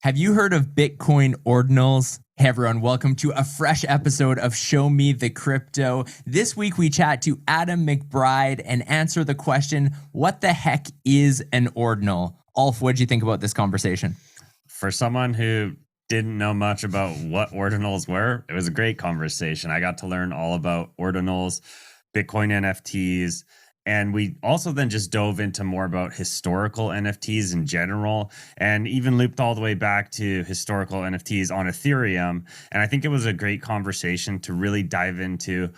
Have you heard of Bitcoin Ordinals? Hey everyone, welcome to a fresh episode of Show Me the Crypto. This week we chat to Adam McBride and answer the question, what the heck is an ordinal? Ulf, what did you think about this conversation? For someone who didn't know much about what ordinals were, it was a great conversation. I got to learn all about ordinals, Bitcoin NFTs, and we also then just dove into more about historical NFTs in general, and even looped all the way back to historical NFTs on Ethereum. And I think it was a great conversation to really dive into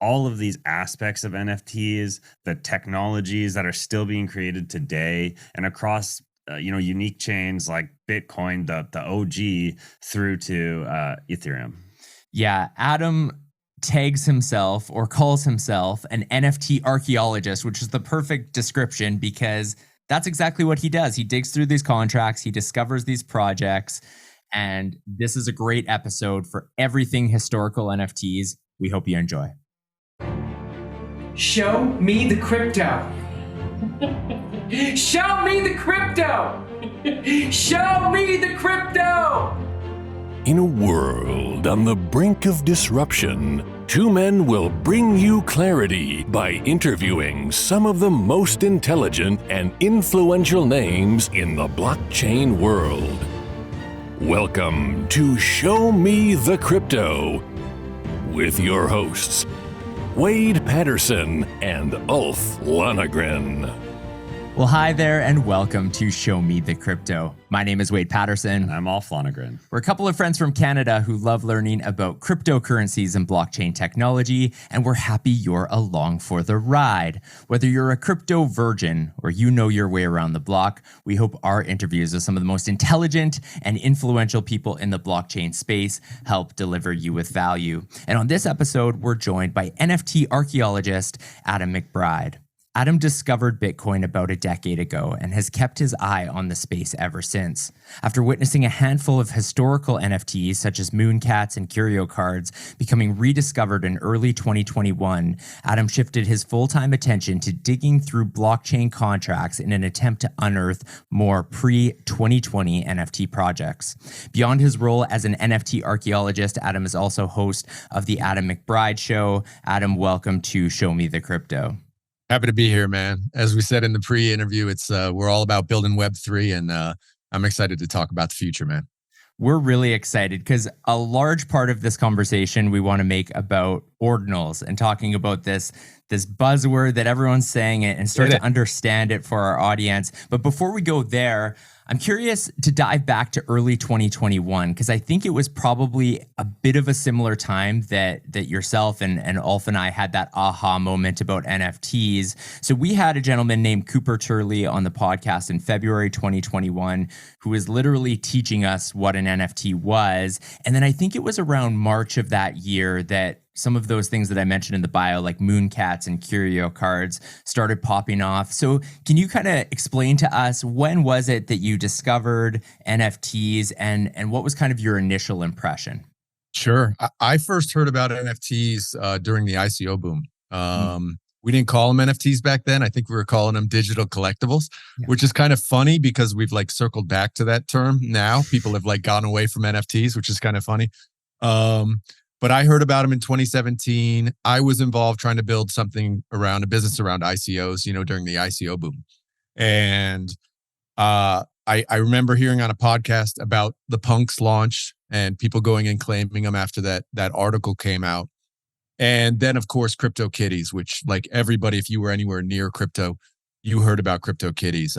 all of these aspects of NFTs, the technologies that are still being created today and across unique chains like Bitcoin, the OG, through to Ethereum. Yeah, Adam tags himself or calls himself an NFT archeologist, which is the perfect description because that's exactly what he does. He digs through these contracts, he discovers these projects, and this is a great episode for everything historical NFTs. We hope you enjoy. Show me the crypto. Show me the crypto. Show me the crypto. In a world on the brink of disruption, two men will bring you clarity by interviewing some of the most intelligent and influential names in the blockchain world. Welcome to Show Me the Crypto with your hosts, Wade Patterson and Ulf Lonergan. Well, hi there and welcome to Show Me the Crypto. My name is Wade Patterson. And I'm Ulf Lonergan. We're a couple of friends from Canada who love learning about cryptocurrencies and blockchain technology, and we're happy you're along for the ride. Whether you're a crypto virgin or you know your way around the block, we hope our interviews with some of the most intelligent and influential people in the blockchain space help deliver you with value. And on this episode, we're joined by NFT archeologist Adam McBride. Adam discovered Bitcoin about a decade ago and has kept his eye on the space ever since. After witnessing a handful of historical NFTs such as Mooncats and Curio cards becoming rediscovered in early 2021, Adam shifted his full-time attention to digging through blockchain contracts in an attempt to unearth more pre-2020 NFT projects. Beyond his role as an NFT archeologist, Adam is also host of the Adam McBride Show. Adam, welcome to Show Me the Crypto. Happy to be here, man. As we said in the pre-interview, it's we're all about building Web3, and I'm excited to talk about the future, man. We're really excited because a large part of this conversation we want to make about ordinals and talking about this buzzword that everyone's saying it and start to understand it for our audience. But before we go there, I'm curious to dive back to early 2021 because I think it was probably a bit of a similar time that yourself and Ulf and I had that aha moment about NFTs. So we had a gentleman named Cooper Turley on the podcast in February 2021 who was literally teaching us what an NFT was. And then I think it was around March of that year that some of those things that I mentioned in the bio, like Mooncats and Curio cards, started popping off. So can you kind of explain to us, when was it that you discovered NFTs and what was kind of your initial impression? Sure. I first heard about NFTs during the ICO boom. We didn't call them NFTs back then. I think we were calling them digital collectibles, which is kind of funny because we've like circled back to that term now. People have like gone away from NFTs, which is kind of funny. But I heard about them in 2017. I was involved trying to build something around a business around ICOs, during the ICO boom. And I remember hearing on a podcast about the Punks launch and people going and claiming them after that article came out. And then, of course, CryptoKitties, which like everybody, if you were anywhere near crypto, you heard about CryptoKitties.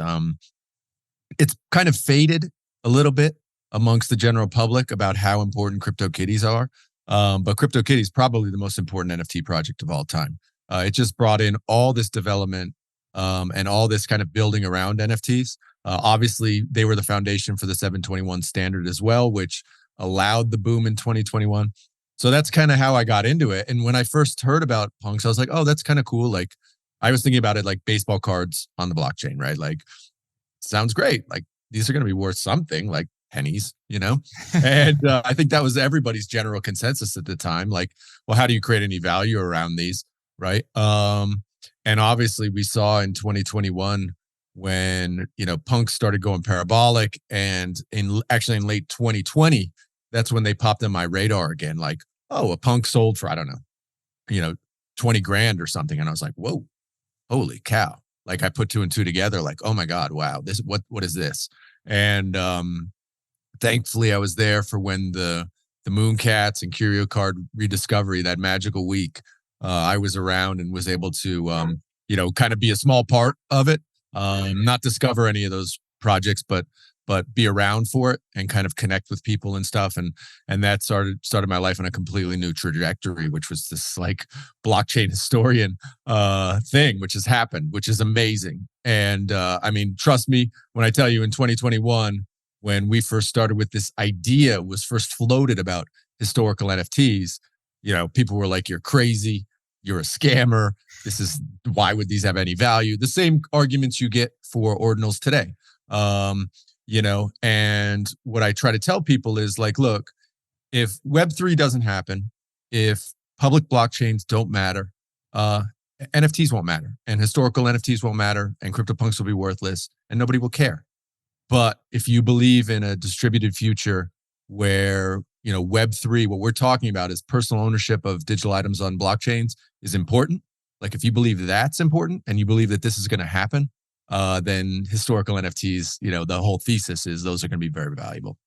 It's kind of faded a little bit amongst the general public about how important CryptoKitties are. But CryptoKitties is probably the most important NFT project of all time. It just brought in all this development and all this kind of building around NFTs. Obviously, they were the foundation for the 721 standard as well, which allowed the boom in 2021. So that's kind of how I got into it. And when I first heard about Punks, I was like, oh, that's kind of cool. Like, I was thinking about it like baseball cards on the blockchain, right? Like, sounds great. Like, these are going to be worth something, like pennies, And I think that was everybody's general consensus at the time. Like, well, how do you create any value around these, right? And obviously, we saw in 2021 when, punks started going parabolic, and in late 2020, that's when they popped on my radar again. Like, oh, a punk sold for, I don't know, 20 grand or something. And I was like, whoa, holy cow. Like, I put two and two together, like, oh my God, wow, what is this? And thankfully I was there for when the Mooncats and Curio card rediscovery, that magical week. I was around and was able to kind of be a small part of it. Not discover any of those projects, but be around for it and kind of connect with people and stuff. And that started my life on a completely new trajectory, which was this like blockchain historian thing, which has happened, which is amazing. And I mean, trust me when I tell you, in 2021, when we first started with this idea, was first floated about historical NFTs, people were like, you're crazy, you're a scammer. Why would these have any value? The same arguments you get for ordinals today. And what I try to tell people is like, look, if Web3 doesn't happen, if public blockchains don't matter, NFTs won't matter, and historical NFTs won't matter, and CryptoPunks will be worthless, and nobody will care. But if you believe in a distributed future where, Web3, what we're talking about is personal ownership of digital items on blockchains is important. Like, if you believe that's important and you believe that this is going to happen, then historical NFTs, the whole thesis is those are going to be very valuable.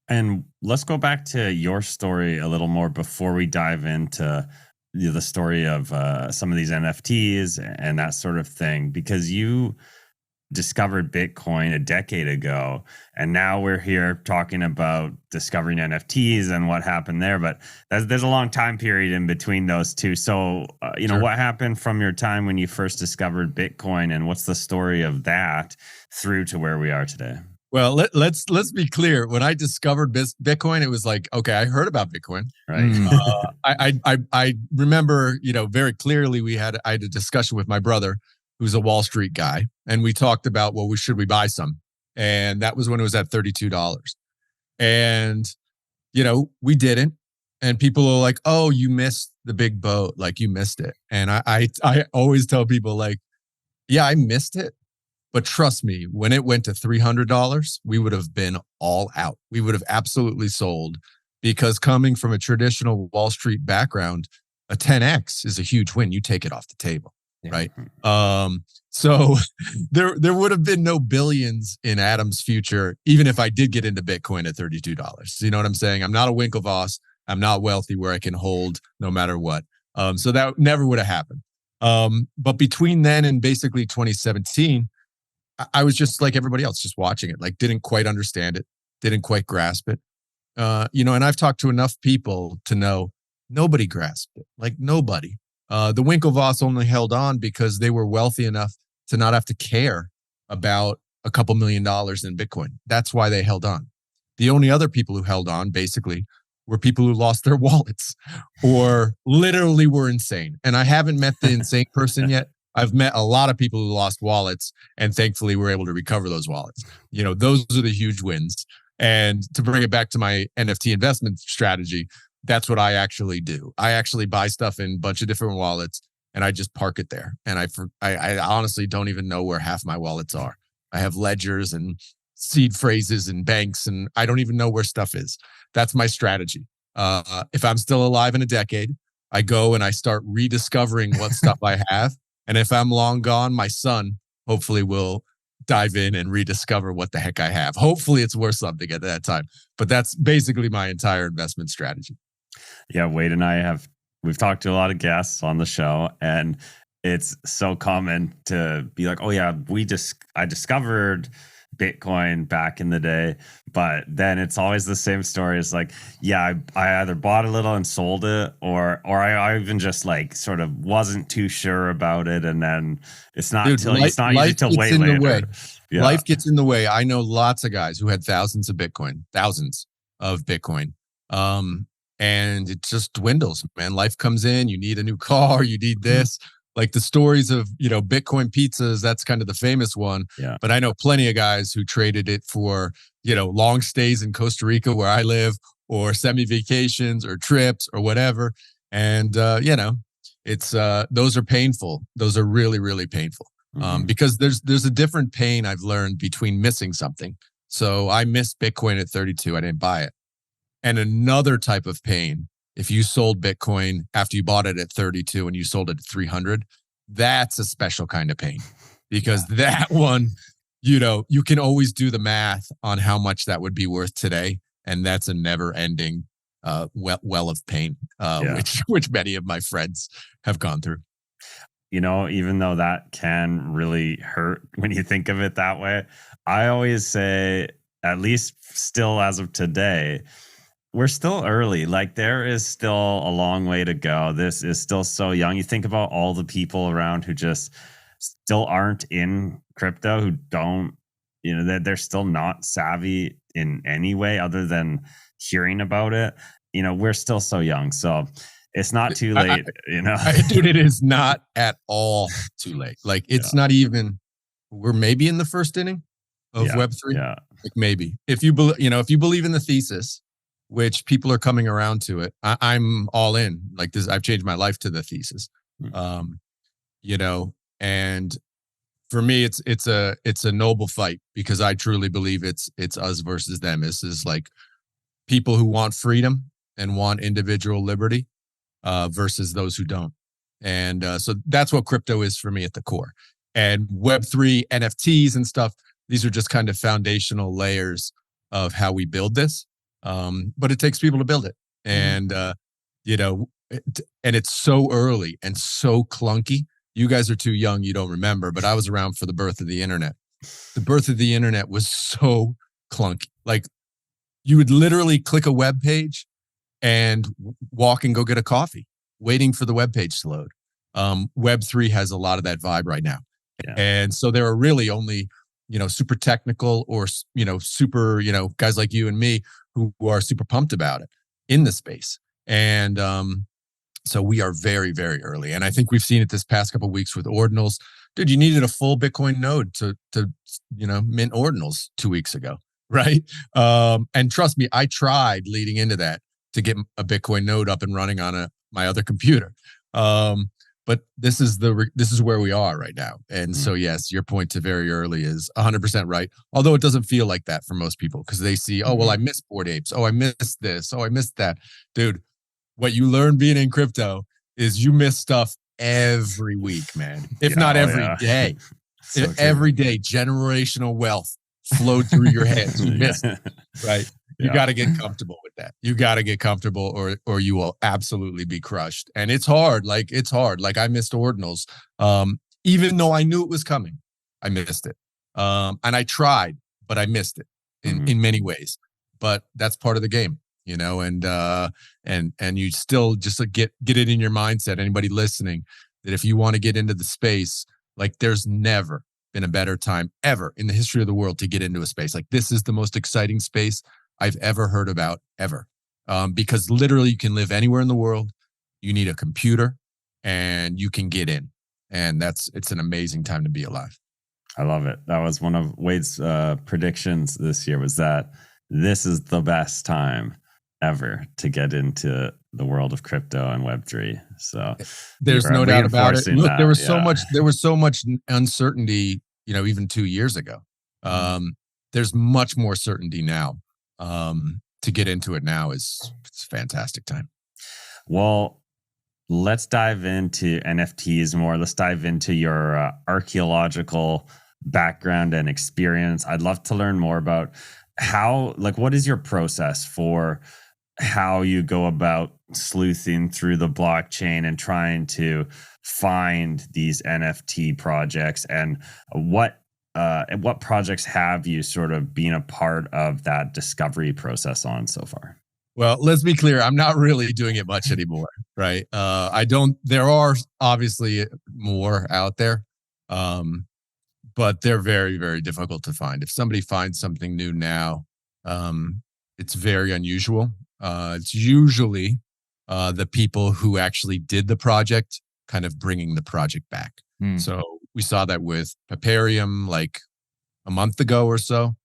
And let's go back to your story a little more before we dive into the story of some of these NFTs and that sort of thing, because you discovered Bitcoin a decade ago, and now we're here talking about discovering NFTs and what happened there. But there's a long time period in between those two. So, Sure. What happened from your time when you first discovered Bitcoin, and what's the story of that through to where we are today? Well, let's be clear. When I discovered Bitcoin, it was like, okay, I heard about Bitcoin. Right. I remember, very clearly I had a discussion with my brother, who's a Wall Street guy, and we talked about, well, should we buy some? And that was when it was at $32. And, we didn't. And people are like, oh, you missed the big boat. Like, you missed it. And I always tell people, like, yeah, I missed it. But trust me, when it went to $300, we would have been all out. We would have absolutely sold, because coming from a traditional Wall Street background, a 10X is a huge win. You take it off the table. Right. So there would have been no billions in Adam's future, even if I did get into Bitcoin at $32. You know what I'm saying? I'm not a Winklevoss. I'm not wealthy where I can hold no matter what. So that never would have happened. But between then and basically 2017, I was just like everybody else, just watching it, like didn't quite understand it, didn't quite grasp it. And I've talked to enough people to know nobody grasped it, like nobody. The Winklevoss only held on because they were wealthy enough to not have to care about a couple $1 million in Bitcoin. That's why they held on. The only other people who held on basically were people who lost their wallets or literally were insane. And I haven't met the insane person yet. I've met a lot of people who lost wallets and thankfully were able to recover those wallets. Those are the huge wins. And to bring it back to my NFT investment strategy, that's what I actually do. I actually buy stuff in a bunch of different wallets and I just park it there. And I honestly don't even know where half my wallets are. I have ledgers and seed phrases and banks, and I don't even know where stuff is. That's my strategy. If I'm still alive in a decade, I go and I start rediscovering what stuff I have. And if I'm long gone, my son hopefully will dive in and rediscover what the heck I have. Hopefully it's worth something at that time. But that's basically my entire investment strategy. Yeah, Wade and we've talked to a lot of guests on the show, and it's so common to be like, oh yeah, I discovered Bitcoin back in the day, but then it's always the same story. It's like, yeah, I either bought a little and sold it, or I even just like sort of wasn't too sure about it, and then it's not usually till way later. Yeah. Life gets in the way. I know lots of guys who had thousands of Bitcoin, and it just dwindles, man. Life comes in, you need a new car, you need this. Like the stories of, Bitcoin pizzas, that's kind of the famous one. Yeah. But I know plenty of guys who traded it for, long stays in Costa Rica where I live, or semi-vacations or trips or whatever. And, it's, those are painful. Those are really, really painful. because there's a different pain I've learned between missing something. So I missed Bitcoin at 32. I didn't buy it. And another type of pain, if you sold Bitcoin after you bought it at 32 and you sold it at 300, that's a special kind of pain, because that one, you can always do the math on how much that would be worth today. And that's a never ending well of pain, which many of my friends have gone through. Even though that can really hurt when you think of it that way, I always say, at least still as of today, we're still early. Like, there is still a long way to go. This is still so young. You think about all the people around who just still aren't in crypto, who don't, they're still not savvy in any way other than hearing about it. We're still so young. So it's not too late, Dude, it is not at all too late. Like, it's not even, we're maybe in the first inning of Web3. Yeah. Like, maybe. If you believe in the thesis, which people are coming around to it, I'm all in. Like this, I've changed my life to the thesis. And for me, it's a noble fight, because I truly believe it's us versus them. This is like people who want freedom and want individual liberty, versus those who don't. And so that's what crypto is for me at the core. And Web3, NFTs and stuff, these are just kind of foundational layers of how we build this. But it takes people to build it. And, and it's so early and so clunky. You guys are too young, you don't remember, but I was around for the birth of the internet. The birth of the internet was so clunky. Like, you would literally click a web page and walk and go get a coffee, waiting for the web page to load. Web3 has a lot of that vibe right now. Yeah. And so there are really only, super technical or, super, guys like you and me who are super pumped about it in the space. And so we are very, very early. And I think we've seen it this past couple of weeks with Ordinals. Dude, you needed a full Bitcoin node to mint Ordinals 2 weeks ago, right? And trust me, I tried leading into that to get a Bitcoin node up and running on my other computer. But this is where we are right now. And so, yes, your point to very early is 100% right. Although it doesn't feel like that for most people, because they see, oh, well, I missed Bored Apes. Oh, I missed this. Oh, I missed that. Dude, what you learn being in crypto is you miss stuff every week, man. If not every day. So every day, generational wealth flowed through your head. You missed it, right? You got to get comfortable with that. You got to get comfortable, or you will absolutely be crushed. And it's hard. Like, I missed Ordinals. Even though I knew it was coming, I missed it. And I tried, but I missed it in many ways. But that's part of the game, and you still just get it in your mindset. Anybody listening, that if you want to get into the space, like, there's never been a better time ever in the history of the world to get into a space. Like, this is the most exciting space I've ever heard about, ever. Because literally you can live anywhere in the world. You need a computer and you can get in. And it's an amazing time to be alive. I love it. That was one of Wade's predictions this year, was that this is the best time ever to get into the world of crypto and Web3. So there's no doubt about it. Look, there was so much uncertainty, even 2 years ago. There's much more certainty now. To get into it now it's a fantastic time. Well, let's dive into NFTs more. Let's dive into your archaeological background and experience. I'd love to learn more about what is your process for how you go about sleuthing through the blockchain and trying to find these NFT projects, and what projects have you sort of been a part of that discovery process on so far? Well, let's be clear. I'm not really doing it much anymore, right? There are obviously more out there, but they're very, very difficult to find. If somebody finds something new now, it's very unusual. It's usually the people who actually did the project kind of bringing the project back. So we saw that with Paparium like a month ago or so,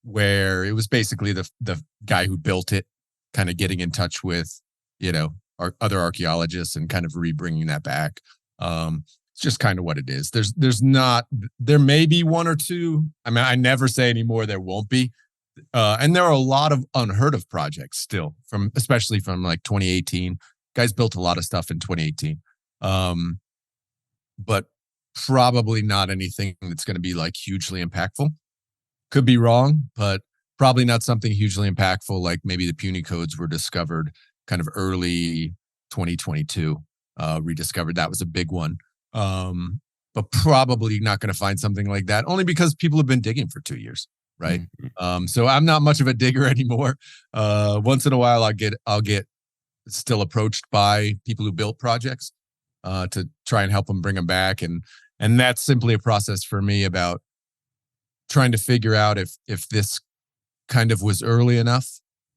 where it was basically the guy who built it kind of getting in touch with, our other archaeologists and kind of rebringing that back. It's just kind of what it is. There may be one or two. I mean, I never say anymore there won't be. And there are a lot of unheard of projects still, especially from like 2018. Guys built a lot of stuff in 2018. But probably not anything that's going to be like hugely impactful. Could be wrong, but probably not something hugely impactful like maybe the puny codes were discovered kind of early 2022, rediscovered. That was a big one. But probably not going to find something like that, only because people have been digging for 2 years, right? So I'm not much of a digger anymore. Once in a while, I'll get still approached by people who built projects to try and help them bring them back, and that's simply a process for me about trying to figure out if this kind of was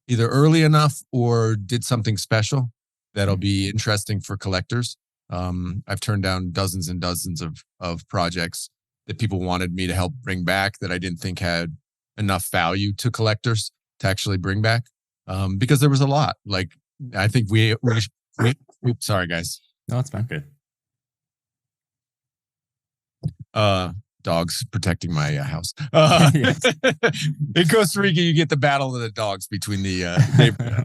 either early enough or did something special that'll be interesting for collectors. I've turned down dozens and dozens of projects that people wanted me to help bring back that I didn't think had enough value to collectors to actually bring back, because there was a lot. Like, I think we sorry guys. No, it's fine. Good. Dogs protecting my house. In Costa Rica, you get the battle of the dogs between the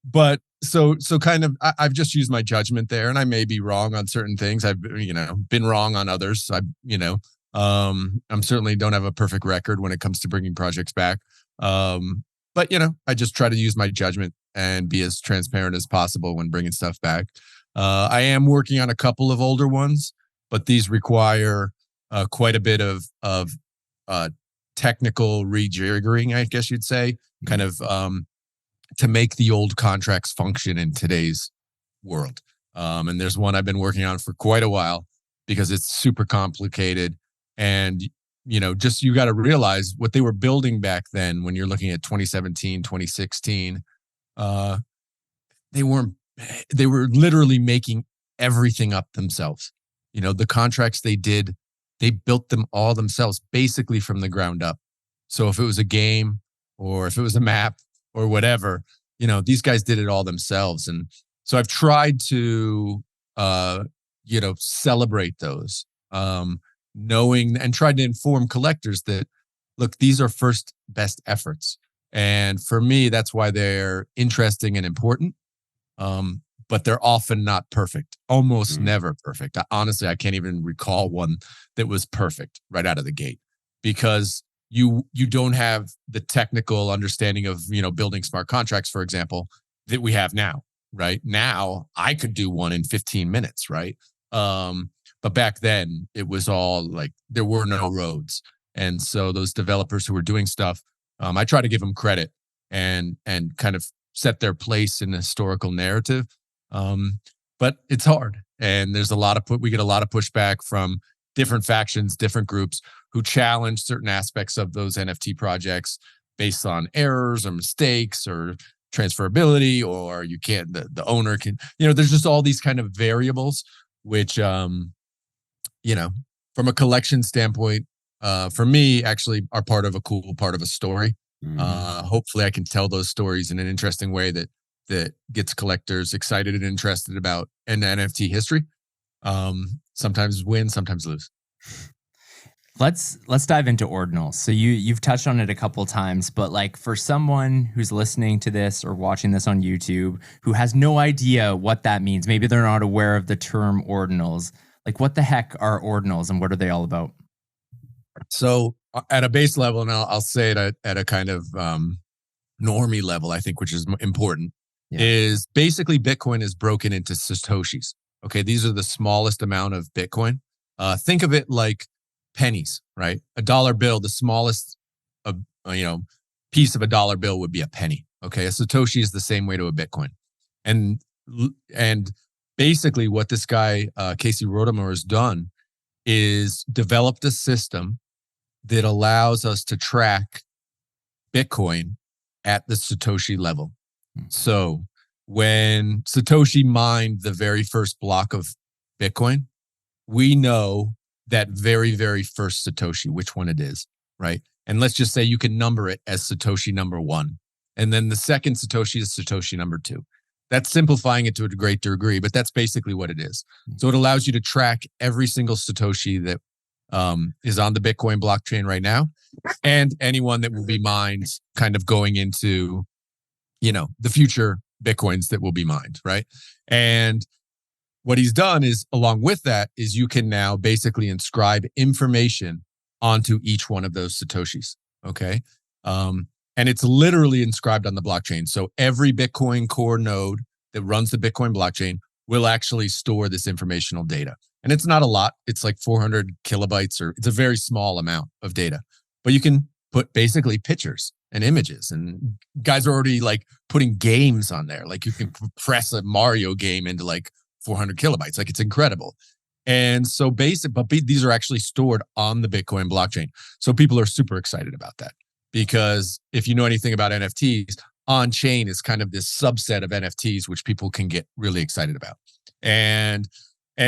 but so kind of I've just used my judgment there, and I may be wrong on certain things. I've been wrong on others. I'm certainly don't have a perfect record when it comes to bringing projects back. But I just try to use my judgment and be as transparent as possible when bringing stuff back. I am working on a couple of older ones, but these require quite a bit of technical rejiggering, I guess you'd say, kind of to make the old contracts function in today's world. And there's one I've been working on for quite a while because it's super complicated. And, just you got to realize what they were building back then when you're looking at 2017, 2016, they were literally making everything up themselves. The contracts they built them all themselves, basically from the ground up. So if it was a game or if it was a map or whatever, these guys did it all themselves. And so I've tried to, celebrate those, knowing and tried to inform collectors that, look, these are first best efforts. And for me, that's why they're interesting and important. But they're often not perfect, almost never perfect. Honestly, I can't even recall one that was perfect right out of the gate, because you don't have the technical understanding of, building smart contracts, for example, that we have now, right? Now I could do one in 15 minutes, right? But back then it was all like, there were no roads. And so those developers who were doing stuff, I try to give them credit and kind of set their place in the historical narrative. But it's hard, and there's we get a lot of pushback from different factions, different groups who challenge certain aspects of those NFT projects based on errors or mistakes or transferability, or the owner can, there's just all these kind of variables, which, from a collection standpoint, for me, actually are part of a story. Hopefully I can tell those stories in an interesting way that gets collectors excited and interested about an NFT history. Sometimes win, sometimes lose. Let's dive into Ordinals. So you've touched on it a couple times, but like for someone who's listening to this or watching this on YouTube who has no idea what that means, maybe they're not aware of the term Ordinals. Like, what the heck are Ordinals and what are they all about? So at a base level, and I'll say it at a kind of normie level, I think, which is important, is basically Bitcoin is broken into Satoshis. Okay, these are the smallest amount of Bitcoin. Think of it like pennies, right? A dollar bill, the smallest piece of a dollar bill would be a penny. Okay, a Satoshi is the same way to a Bitcoin. And basically what this guy, Casey Rodamer, has done is developed a system that allows us to track Bitcoin at the Satoshi level. So when Satoshi mined the very first block of Bitcoin, we know that very, very first Satoshi, which one it is, right? And let's just say you can number it as Satoshi number 1. And then the second Satoshi is Satoshi number 2. That's simplifying it to a great degree, but that's basically what it is. So it allows you to track every single Satoshi that is on the Bitcoin blockchain right now, and anyone that will be mined kind of going into, the future Bitcoins that will be mined, right? And what he's done is, along with that, is you can now basically inscribe information onto each one of those Satoshis, okay? And it's literally inscribed on the blockchain. So every Bitcoin core node that runs the Bitcoin blockchain will actually store this informational data. And it's not a lot. It's like 400 kilobytes, or it's a very small amount of data. But you can put basically pictures and images, and guys are already like putting games on there. Like you can press a Mario game into like 400 kilobytes. Like it's incredible. And so these are actually stored on the Bitcoin blockchain. So people are super excited about that, because if you know anything about NFTs, on chain is kind of this subset of NFTs, which people can get really excited about. And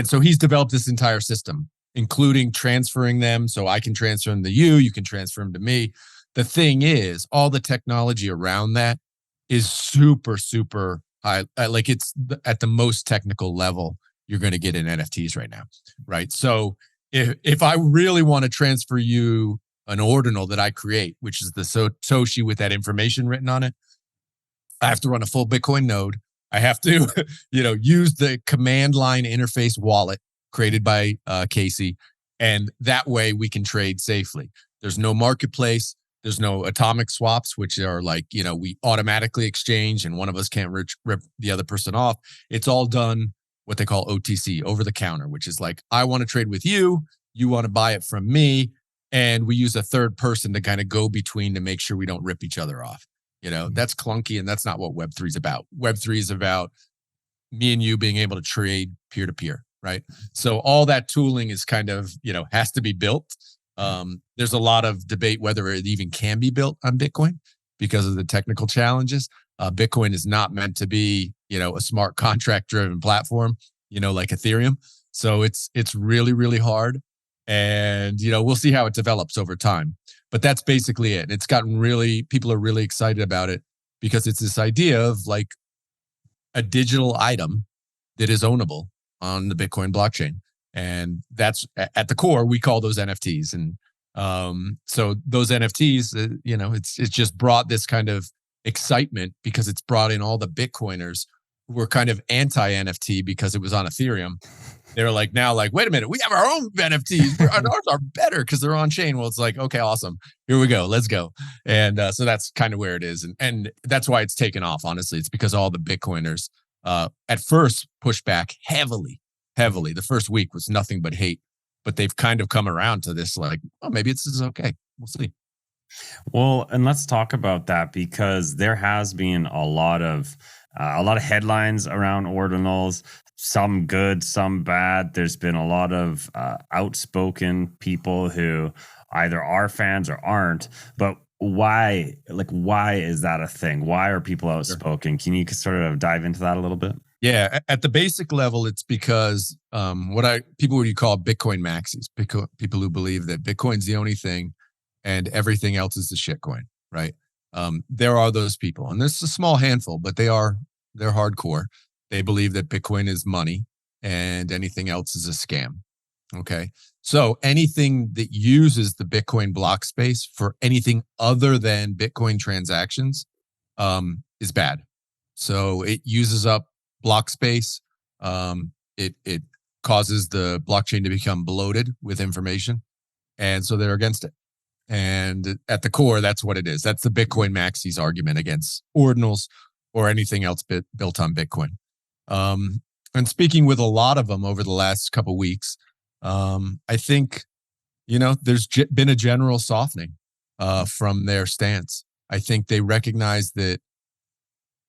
so he's developed this entire system, including transferring them. So I can transfer them to you, you can transfer them to me. The thing is, all the technology around that is super, super high. Like it's at the most technical level you're going to get in NFTs right now, right? So if I really want to transfer you an ordinal that I create, which is the Satoshi with that information written on it, I have to run a full Bitcoin node. I have to, use the command line interface wallet created by Casey. And that way we can trade safely. There's no marketplace. There's no atomic swaps, which are like, we automatically exchange and one of us can't rip the other person off. It's all done what they call OTC, over the counter, which is like, I want to trade with you. You want to buy it from me. And we use a third person to kind of go between to make sure we don't rip each other off. That's clunky, and that's not what Web3 is about. Web3 is about me and you being able to trade peer to peer, right? So all that tooling is kind of, has to be built. There's a lot of debate whether it even can be built on Bitcoin because of the technical challenges. Bitcoin is not meant to be, a smart contract driven platform, like Ethereum. So it's really, really hard. And, we'll see how it develops over time. But that's basically it. It's gotten people are really excited about it because it's this idea of like a digital item that is ownable on the Bitcoin blockchain. And that's at the core, we call those NFTs. And so those NFTs, it's just brought this kind of excitement because it's brought in all the Bitcoiners who were kind of anti-NFT because it was on Ethereum. They're like, now like, wait a minute, we have our own NFTs. Ours are better because they're on chain. Well, it's like, okay, awesome. Here we go. Let's go. And so that's kind of where it is. And that's why it's taken off. Honestly, it's because all the Bitcoiners at first pushed back heavily. The first week was nothing but hate, but they've kind of come around to this like, oh, maybe this is okay. We'll see. Well, and let's talk about that because there has been a lot of headlines around ordinals, some good, some bad. There's been a lot of outspoken people who either are fans or aren't. But why is that a thing? Why are people outspoken? Can you sort of dive into that a little bit? Yeah, at the basic level, it's because people would call Bitcoin Maxis, people who believe that Bitcoin's the only thing and everything else is the shitcoin, right? There are those people, and this is a small handful, but they're hardcore. They believe that Bitcoin is money and anything else is a scam. Okay. So anything that uses the Bitcoin block space for anything other than Bitcoin transactions is bad. So it uses up block space. It causes the blockchain to become bloated with information. And so they're against it. And at the core, that's what it is. That's the Bitcoin Maxis argument against ordinals or anything else built on Bitcoin. And speaking with a lot of them over the last couple of weeks, I think, there's been a general softening from their stance. I think they recognize that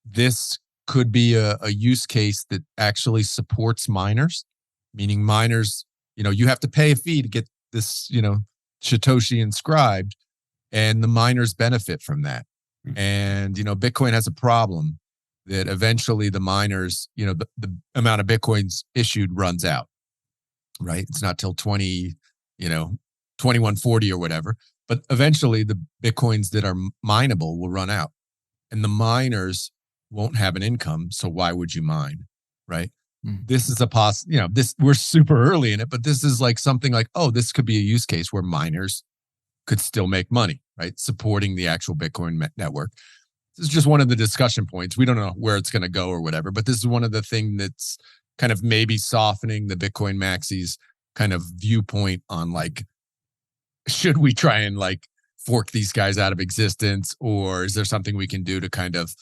this could be a use case that actually supports miners, meaning miners, you have to pay a fee to get this, Satoshi inscribed, and the miners benefit from that. And, Bitcoin has a problem that eventually the miners, the amount of Bitcoins issued runs out, right? It's not till 2140 or whatever, but eventually the Bitcoins that are mineable will run out. And the miners won't have an income. So why would you mine? Right. Mm. This is we're super early in it, but this is like something like, oh, this could be a use case where miners could still make money, right? Supporting the actual Bitcoin network. This is just one of the discussion points. We don't know where it's going to go or whatever, but this is one of the things that's kind of maybe softening the Bitcoin Maxis kind of viewpoint on like, should we try and like fork these guys out of existence, or is there something we can do to kind of,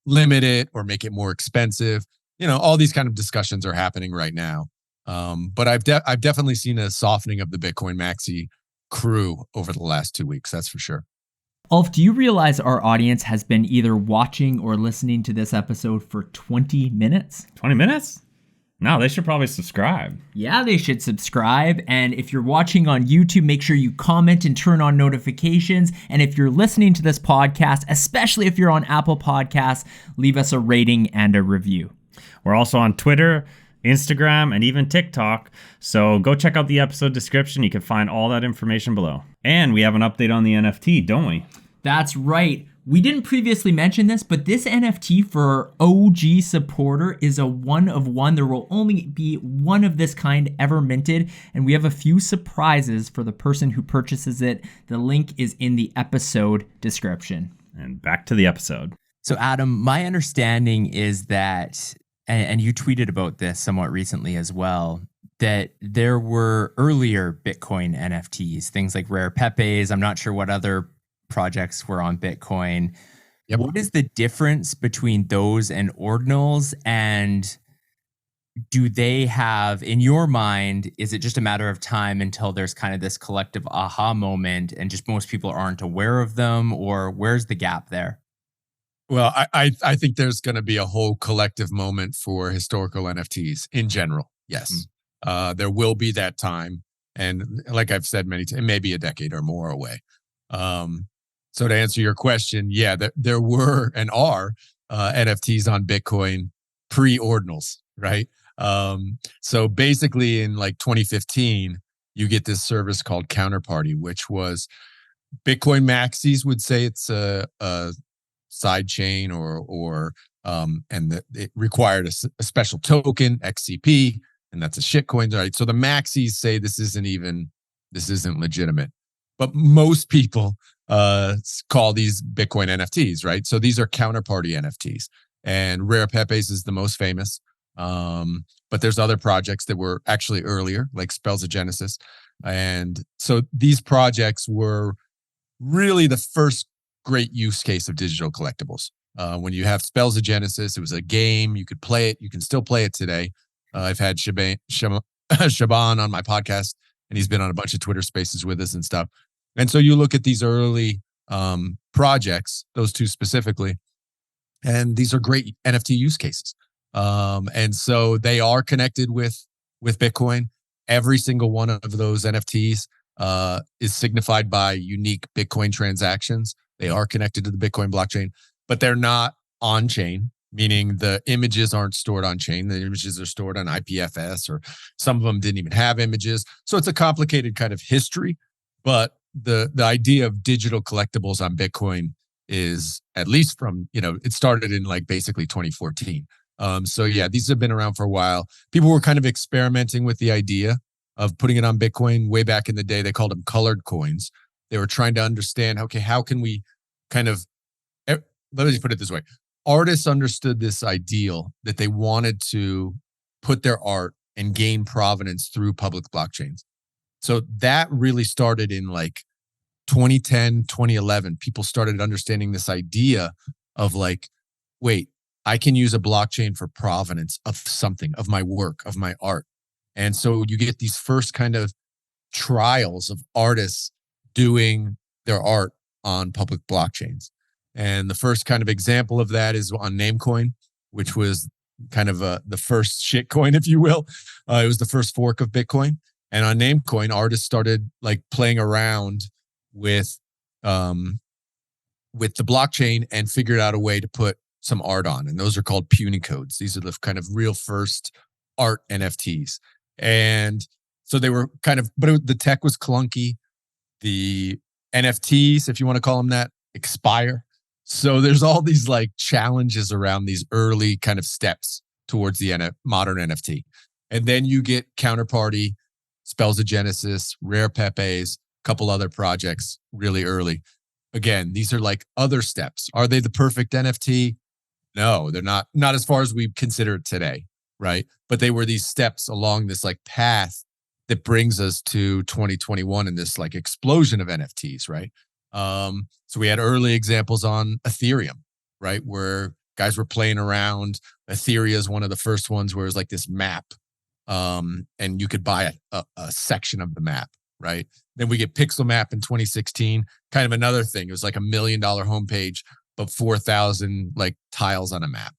limit it or make it more expensive? All these kind of discussions are happening right now. But I've definitely seen a softening of the Bitcoin Maxi crew over the last 2 weeks. That's for sure. Ulf, do you realize our audience has been either watching or listening to this episode for 20 minutes? 20 minutes? No, they should probably subscribe. Yeah, they should subscribe. And if you're watching on YouTube, make sure you comment and turn on notifications. And if you're listening to this podcast, especially if you're on Apple Podcasts, leave us a rating and a review. We're also on Twitter, Instagram, and even TikTok. So go check out the episode description. You can find all that information below. And we have an update on the NFT, don't we? That's right. We didn't previously mention this, but this NFT for OG supporter is a one of one. There will only be one of this kind ever minted, and we have a few surprises for the person who purchases it. The link is in the episode description. And back to the episode. So Adam, my understanding is that, and you tweeted about this somewhat recently as well, that there were earlier Bitcoin NFTs, things like Rare Pepes. I'm not sure what other projects were on Bitcoin. Yep. What is the difference between those and Ordinals? And do they have, in your mind, is it just a matter of time until there's kind of this collective aha moment and just most people aren't aware of them? Or where's the gap there? Well, I think there's going to be a whole collective moment for historical NFTs in general. Yes. There will be that time. And like I've said many times, it may be a decade or more away. So to answer your question, yeah, there were and are NFTs on Bitcoin pre-Ordinals, right? So basically in like 2015, you get this service called Counterparty, which was Bitcoin Maxis would say it's a side chain it required a special token, XCP, and that's a shitcoin, right? So the Maxis say this isn't legitimate. But most people call these Bitcoin NFTs, right? So these are counterparty NFTs. And Rare Pepes is the most famous. But there's other projects that were actually earlier, like Spells of Genesis. And so these projects were really the first great use case of digital collectibles. When you have Spells of Genesis, it was a game. You could play it. You can still play it today. I've had Shaban on my podcast, and he's been on a bunch of Twitter spaces with us and stuff. And so you look at these early projects, those two specifically, and these are great NFT use cases. And so they are connected with Bitcoin. Every single one of those NFTs is signified by unique Bitcoin transactions. They are connected to the Bitcoin blockchain, but they're not on chain, meaning the images aren't stored on chain. The images are stored on IPFS, or some of them didn't even have images. So it's a complicated kind of history, but the idea of digital collectibles on Bitcoin is, at least from, it started in like basically 2014. So yeah, these have been around for a while. People were kind of experimenting with the idea of putting it on Bitcoin way back in the day. They called them colored coins. They were trying to understand, okay, how can we kind of, let me just put it this way. Artists understood this ideal that they wanted to put their art and gain provenance through public blockchains. So that really started in like 2010, 2011. People started understanding this idea of like, wait, I can use a blockchain for provenance of something, of my work, of my art. And so you get these first kind of trials of artists doing their art on public blockchains. And the first kind of example of that is on Namecoin, which was kind of the first shitcoin, if you will. It was the first fork of Bitcoin. And on Namecoin, artists started like playing around with the blockchain and figured out a way to put some art on. And those are called Punicodes. These are the kind of real first art NFTs. And so they were kind of, but the tech was clunky. The NFTs, if you want to call them that, expire. So there's all these like challenges around these early kind of steps towards the modern NFT. And then you get Counterparty, Spells of Genesis, Rare Pepes, a couple other projects really early. Again, these are like other steps. Are they the perfect NFT? No, they're not as far as we consider it today, right? But they were these steps along this like path that brings us to 2021 and this like explosion of NFTs, right? So we had early examples on Ethereum, right? Where guys were playing around. Ethereum is one of the first ones where it was like this map. And you could buy a section of the map, right? Then we get Pixel Map in 2016, kind of another thing. It was like $1 million homepage, but 4,000 like tiles on a map,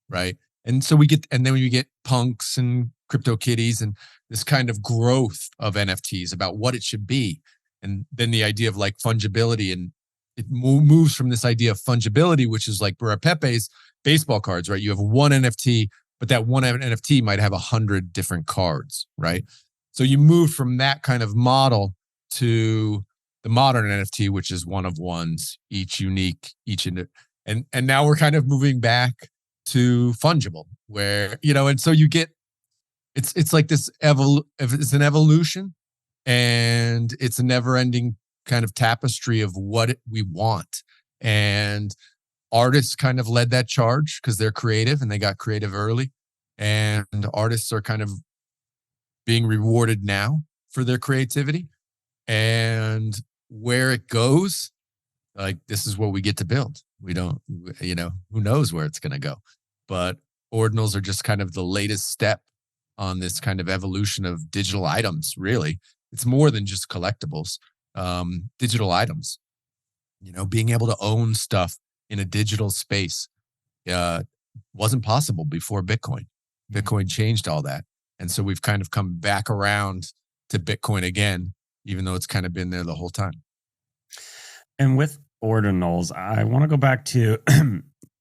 right? And so then we get punks and crypto kitties and this kind of growth of NFTs about what it should be. And then the idea of like fungibility, and it moves from this idea of fungibility, which is like Rare Pepes, baseball cards, right? You have one NFT, but that one NFT might have 100 different cards, right? So you move from that kind of model to the modern NFT, which is one of ones, each unique, and now we're kind of moving back to fungible, where and so you get it's like this it's an evolution, and it's a never-ending kind of tapestry of what we want. And artists kind of led that charge because they're creative and they got creative early, and artists are kind of being rewarded now for their creativity. And where it goes, like, this is what we get to build. We don't, who knows where it's going to go. But ordinals are just kind of the latest step on this kind of evolution of digital items, really. It's more than just collectibles. Digital items, being able to own stuff in a digital space wasn't possible before Bitcoin. Bitcoin changed all that. And so we've kind of come back around to Bitcoin again, even though it's kind of been there the whole time. And with ordinals, I want to go back to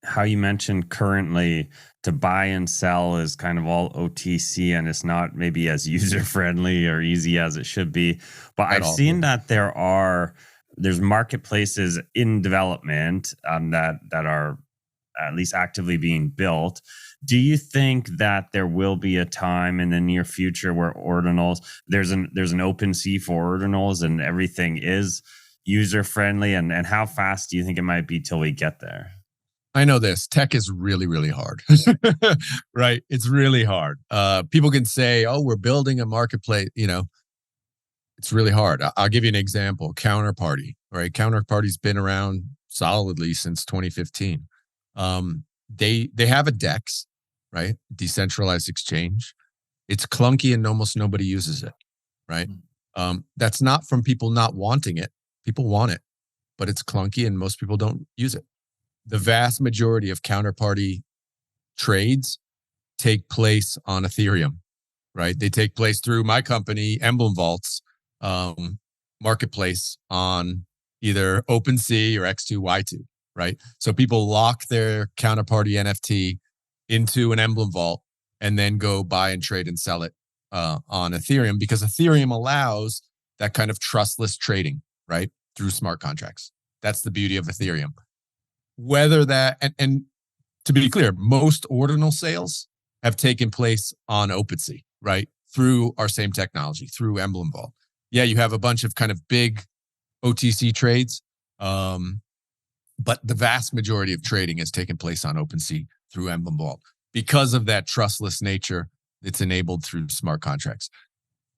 how you mentioned currently to buy and sell is kind of all OTC, and it's not maybe as user friendly or easy as it should be. But I've seen that there's marketplaces in development that are at least actively being built. Do you think that there will be a time in the near future where ordinals, there's an open sea for ordinals and everything is user friendly, and how fast do you think it might be till we get there? I know this. Tech is really, really hard, right? It's really hard. People can say, oh, we're building a marketplace. It's really hard. I'll give you an example. Counterparty, right? Counterparty's been around solidly since 2015. They have a DEX, right? Decentralized exchange. It's clunky and almost nobody uses it, right? That's not from people not wanting it. People want it, but it's clunky and most people don't use it. The vast majority of counterparty trades take place on Ethereum, right? They take place through my company, Emblem Vault's marketplace on either OpenSea or X2Y2, right? So people lock their counterparty NFT into an Emblem Vault and then go buy and trade and sell it on Ethereum, because Ethereum allows that kind of trustless trading, right? Through smart contracts. That's the beauty of Ethereum. Whether that, and to be clear, most ordinal sales have taken place on OpenSea, right? Through our same technology, through Emblem Vault. Yeah, you have a bunch of kind of big OTC trades, but the vast majority of trading has taken place on OpenSea through Emblem Vault because of that trustless nature that's enabled through smart contracts.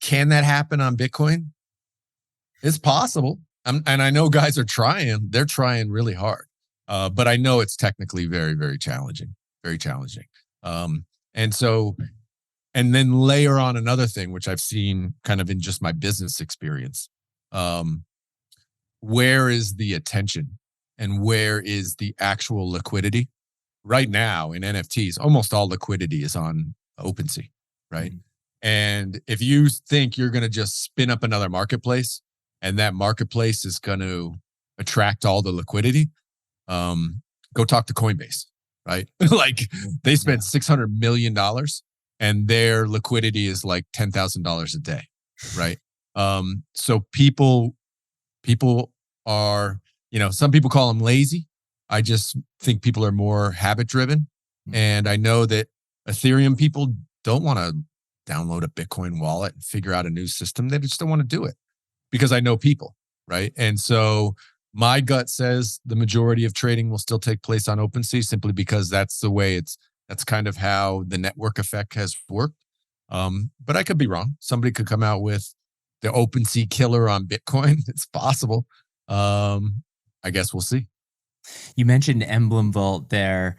Can that happen on Bitcoin? It's possible. And I know guys are trying. They're trying really hard. But I know it's technically very, very challenging. Very challenging. And then layer on another thing, which I've seen kind of in just my business experience. Where is the attention and where is the actual liquidity? Right now in NFTs, almost all liquidity is on OpenSea, right? And if you think you're going to just spin up another marketplace and that marketplace is going to attract all the liquidity, go talk to Coinbase, right? Like they spent $600 million and their liquidity is like $10,000 a day, right? So people are, some people call them lazy, I just think people are more habit driven. And I know that Ethereum people don't want to download a Bitcoin wallet and figure out a new system. They just don't want to do it because I know people, right? And so my gut says the majority of trading will still take place on OpenSea simply because that's the way that's kind of how the network effect has worked. But I could be wrong. Somebody could come out with the OpenSea killer on Bitcoin. It's possible. I guess we'll see. You mentioned Emblem Vault there.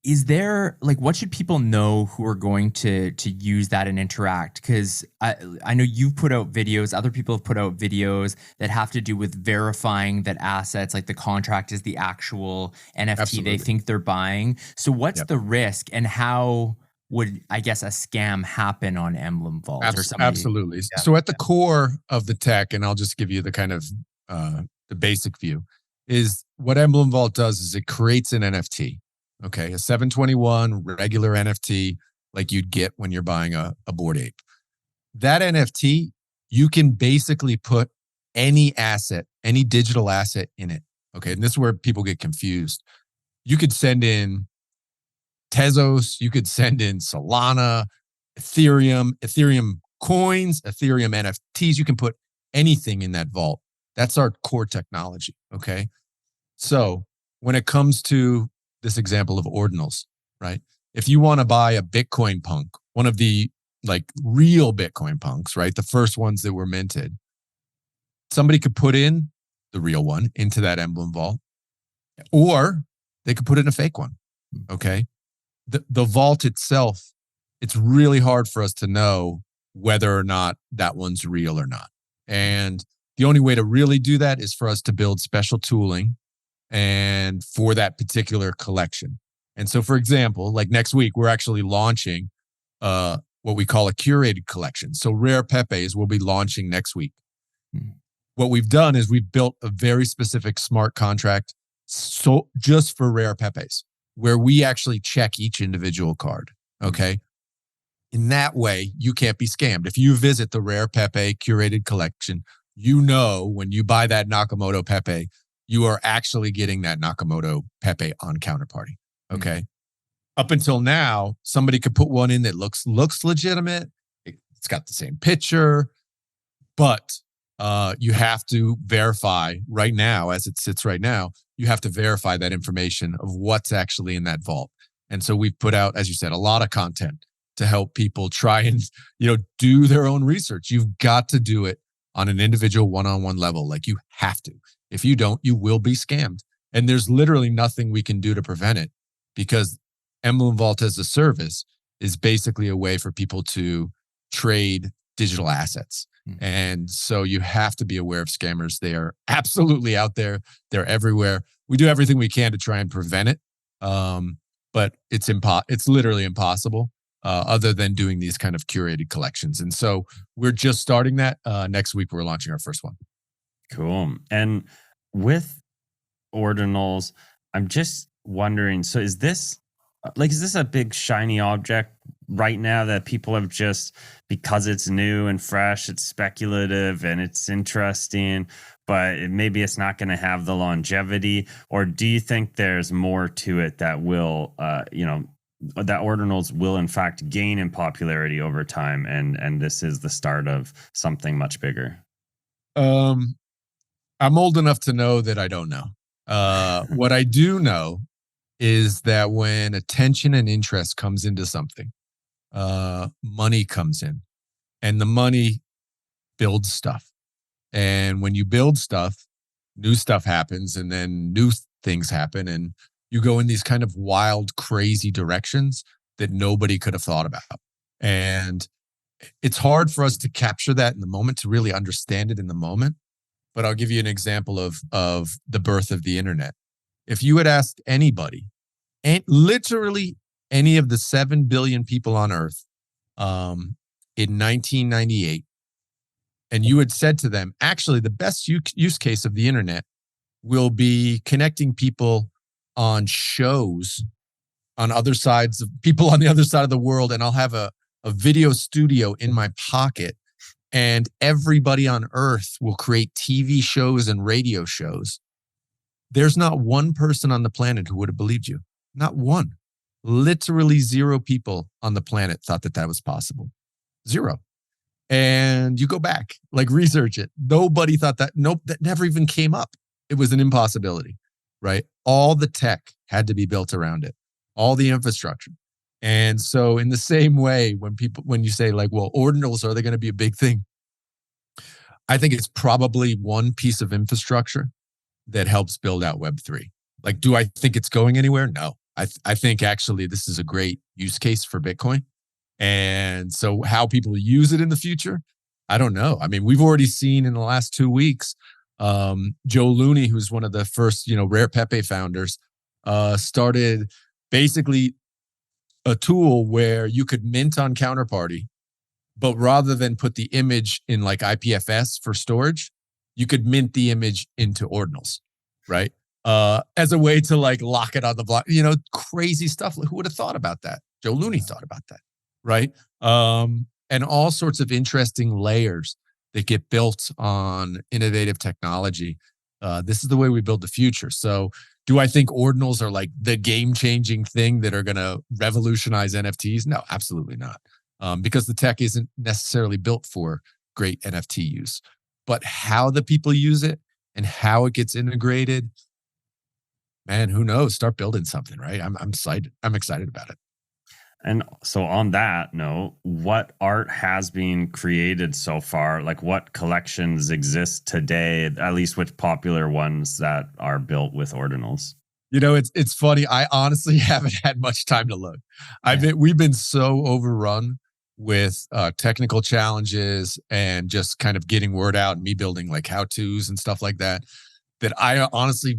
Is there, like, what should people know who are going to use that and interact? Because I know you've put out videos, other people have put out videos that have to do with verifying that assets, like the contract is the actual NFT Absolutely. they think they're buying. So what's the risk, and how would, I guess, a scam happen on Emblem Vault? Or somebody? Absolutely. Yeah. So at the core of the tech, and I'll just give you the kind of the basic view, is what Emblem Vault does is it creates an NFT. Okay, a 721 regular NFT like you'd get when you're buying a Bored Ape. That NFT, you can basically put any asset, any digital asset in it. Okay, and this is where people get confused. You could send in Tezos, you could send in Solana, Ethereum coins, Ethereum NFTs. You can put anything in that vault. That's our core technology. Okay, so when it comes to this example of Ordinals, right? If you want to buy a Bitcoin punk, one of the like real Bitcoin punks, right? The first ones that were minted, somebody could put in the real one into that Emblem Vault, or they could put in a fake one. Okay. The vault itself, it's really hard for us to know whether or not that one's real or not. And the only way to really do that is for us to build special tooling and for that particular collection. And so, for example, like next week, we're actually launching what we call a curated collection. So rare Pepes will be launching next week. What we've done is we've built a very specific smart contract so just for rare Pepes, where we actually check each individual card. Okay. In that way, you can't be scammed. If you visit the rare Pepe curated collection, you know when you buy that Nakamoto Pepe, you are actually getting that Nakamoto Pepe on counterparty. Okay. Up until now, somebody could put one in that looks legitimate. It's got the same picture, but you have to verify right now, as it sits right now, you have to verify that information of what's actually in that vault. And so we've put out, as you said, a lot of content to help people try and, do their own research. You've got to do it on an individual one-on-one level. Like you have to. If you don't, you will be scammed. And there's literally nothing we can do to prevent it, because Emblem Vault as a service is basically a way for people to trade digital assets. And so you have to be aware of scammers. They are absolutely out there. They're everywhere. We do everything we can to try and prevent it. But it's literally impossible other than doing these kind of curated collections. And so we're just starting that. Next week, we're launching our first one. Cool. And with Ordinals, I'm just wondering, so is this a big shiny object right now that people have just, because it's new and fresh, it's speculative and it's interesting, but maybe it's not going to have the longevity? Or do you think there's more to it that will, that Ordinals will in fact gain in popularity over time, and this is the start of something much bigger? I'm old enough to know that I don't know. What I do know is that when attention and interest comes into something, money comes in, and the money builds stuff. And when you build stuff, new stuff happens, and then new things happen, and you go in these kind of wild, crazy directions that nobody could have thought about. And it's hard for us to capture that in the moment, to really understand it in the moment. But I'll give you an example of the birth of the internet. If you had asked anybody, and literally any of the 7 billion people on Earth in 1998, and you had said to them, actually, the best use case of the internet will be connecting people on shows on other sides of people on the other side of the world, and I'll have a video studio in my pocket, and everybody on Earth will create TV shows and radio shows. there's not one person on the planet who would have believed you. Not one. Literally 0 people on the planet thought that was possible. 0. And you go back, like research it. Nobody thought that. Nope, that never even came up. It was an impossibility, right? All the tech had to be built around it, all the infrastructure. And so in the same way, when you say like, well, ordinals, are they going to be a big thing? I think it's probably one piece of infrastructure that helps build out Web3. Like, do I think it's going anywhere? No. I think actually this is a great use case for Bitcoin. And so how people use it in the future, I don't know. I mean, we've already seen in the last 2 weeks, Joe Looney, who's one of the first, Rare Pepe founders, started basically a tool where you could mint on Counterparty, but rather than put the image in like IPFS for storage, you could mint the image into Ordinals, right? As a way to like lock it on the block, crazy stuff. Who would have thought about that? Joe Looney thought about that, right? And all sorts of interesting layers that get built on innovative technology. This is the way we build the future. So do I think ordinals are like the game-changing thing that are going to revolutionize NFTs? No, absolutely not. Because the tech isn't necessarily built for great NFT use. But how the people use it and how it gets integrated, man, who knows? Start building something, right? I'm excited. I'm excited about it. And so on that note, what art has been created so far? Like what collections exist today, at least with popular ones that are built with ordinals? It's funny. I honestly haven't had much time to look. We've been so overrun with technical challenges and just kind of getting word out and me building like how-tos and stuff like that, that I honestly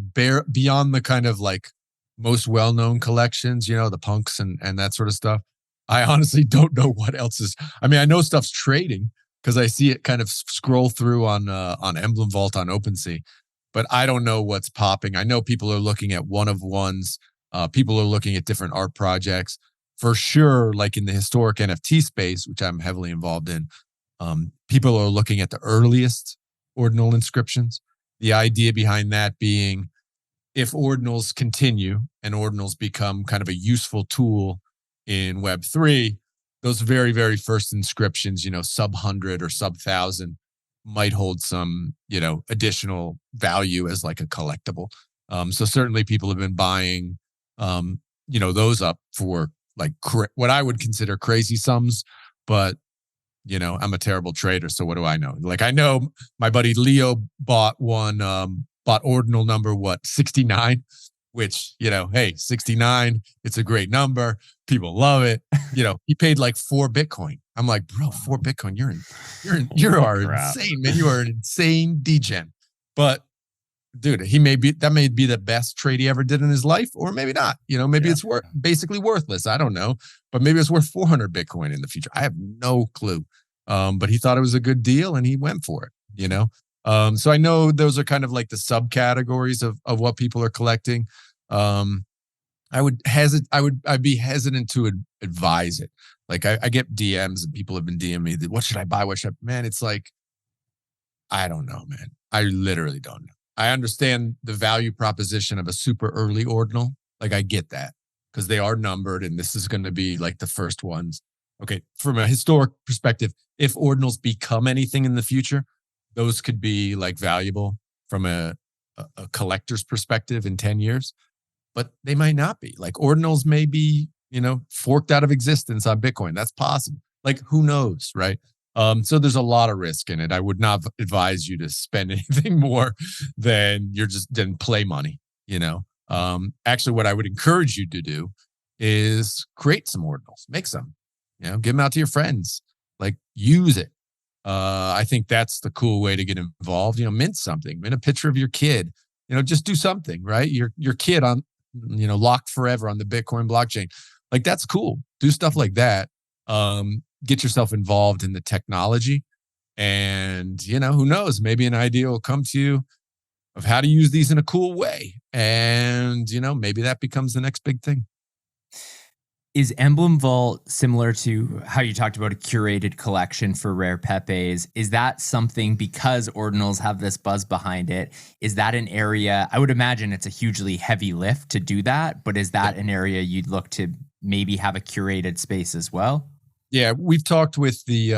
beyond the kind of like most well-known collections, the punks and that sort of stuff. I honestly don't know what else is. I mean, I know stuff's trading because I see it kind of scroll through on Emblem Vault on OpenSea, but I don't know what's popping. I know people are looking at one-of-ones. People are looking at different art projects. For sure, like in the historic NFT space, which I'm heavily involved in, people are looking at the earliest ordinal inscriptions. The idea behind that being, if ordinals continue and ordinals become kind of a useful tool in Web3, those very, very first inscriptions, sub 100 or sub 1,000 might hold some, additional value as like a collectible. So certainly people have been buying, those up for like what I would consider crazy sums, but I'm a terrible trader. So what do I know? Like I know my buddy Leo bought ordinal number 69, which hey, 69, it's a great number, people love it. He paid like 4 Bitcoin. I'm like, bro, 4 Bitcoin, you are insane, man. You are an insane degen. But dude, that may be the best trade he ever did in his life, or maybe not. Maybe it's basically worthless. I don't know, but maybe it's worth 400 Bitcoin in the future. I have no clue. But he thought it was a good deal and he went for it. So I know those are kind of like the subcategories of what people are collecting. I'd be hesitant to advise it. Like I get DMs and people have been DMing me, what should I buy? Man, it's like, I don't know, man. I literally don't know. I understand the value proposition of a super early ordinal. Like I get that because they are numbered and this is going to be like the first ones. Okay. From a historic perspective, if ordinals become anything in the future, those could be like valuable from a collector's perspective in 10 years, but they might not be. Like ordinals may be, forked out of existence on Bitcoin. That's possible. Like who knows, right? So there's a lot of risk in it. I would not advise you to spend anything more than play money, Actually, what I would encourage you to do is create some ordinals, make some, give them out to your friends, like use it. I think that's the cool way to get involved. Mint something, mint a picture of your kid, just do something, right? Your kid on, locked forever on the Bitcoin blockchain. Like that's cool. Do stuff like that. Get yourself involved in the technology and, who knows, maybe an idea will come to you of how to use these in a cool way. And, maybe that becomes the next big thing. Is Emblem Vault similar to how you talked about a curated collection for rare Pepes? Is that something, because Ordinals have this buzz behind it, is that an area, I would imagine it's a hugely heavy lift to do that, but is that an area you'd look to maybe have a curated space as well? Yeah, we've talked with the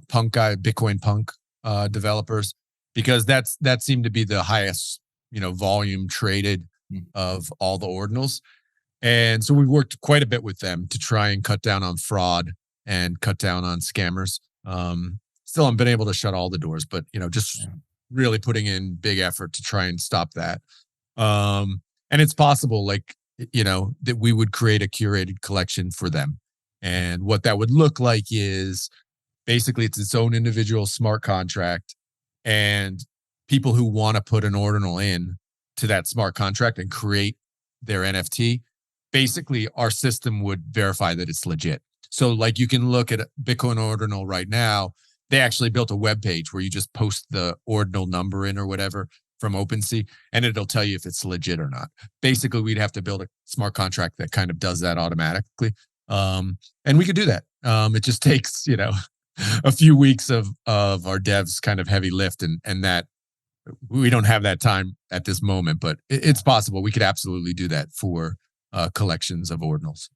punk guy, Bitcoin punk developers, because that seemed to be the highest, volume traded of all the Ordinals. And so we worked quite a bit with them to try and cut down on fraud and cut down on scammers. Still haven't been able to shut all the doors, but just really putting in big effort to try and stop that. And it's possible, that we would create a curated collection for them. And what that would look like is basically it's its own individual smart contract, and people who want to put an ordinal in to that smart contract and create their NFT, basically our system would verify that it's legit. So like you can look at a Bitcoin ordinal right now, they actually built a web page where you just post the ordinal number in or whatever from OpenSea, and it'll tell you if it's legit or not. Basically, we'd have to build a smart contract that kind of does that automatically. And we could do that. It just takes, a few weeks of our devs kind of heavy lift, and that we don't have that time at this moment, but it's possible. We could absolutely do that for collections of ordinals.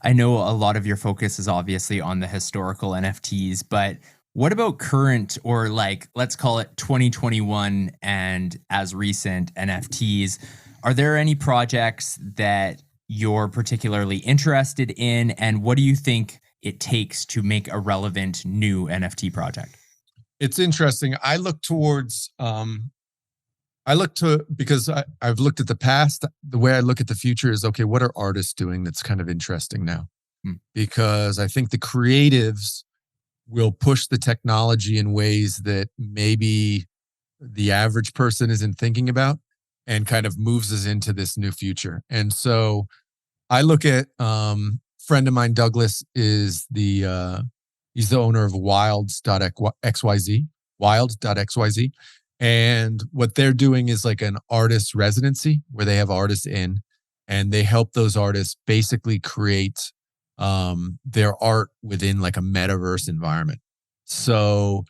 I know a lot of your focus is obviously on the historical NFTs, but what about current, or let's call it 2021 and as recent NFTs? Are there any projects that you're particularly interested in, and what do you think it takes to make a relevant new NFT project? It's interesting. I look towards, because I've looked at the past. The way I look at the future is, okay, what are artists doing that's kind of interesting now? Because I think the creatives will push the technology in ways that maybe the average person isn't thinking about, and kind of moves us into this new future. And so I look at, friend of mine, Douglas, is he's the owner of wilds.xyz, wild.xyz. And what they're doing is like an artist residency where they have artists in, and they help those artists basically create their art within like a metaverse environment. So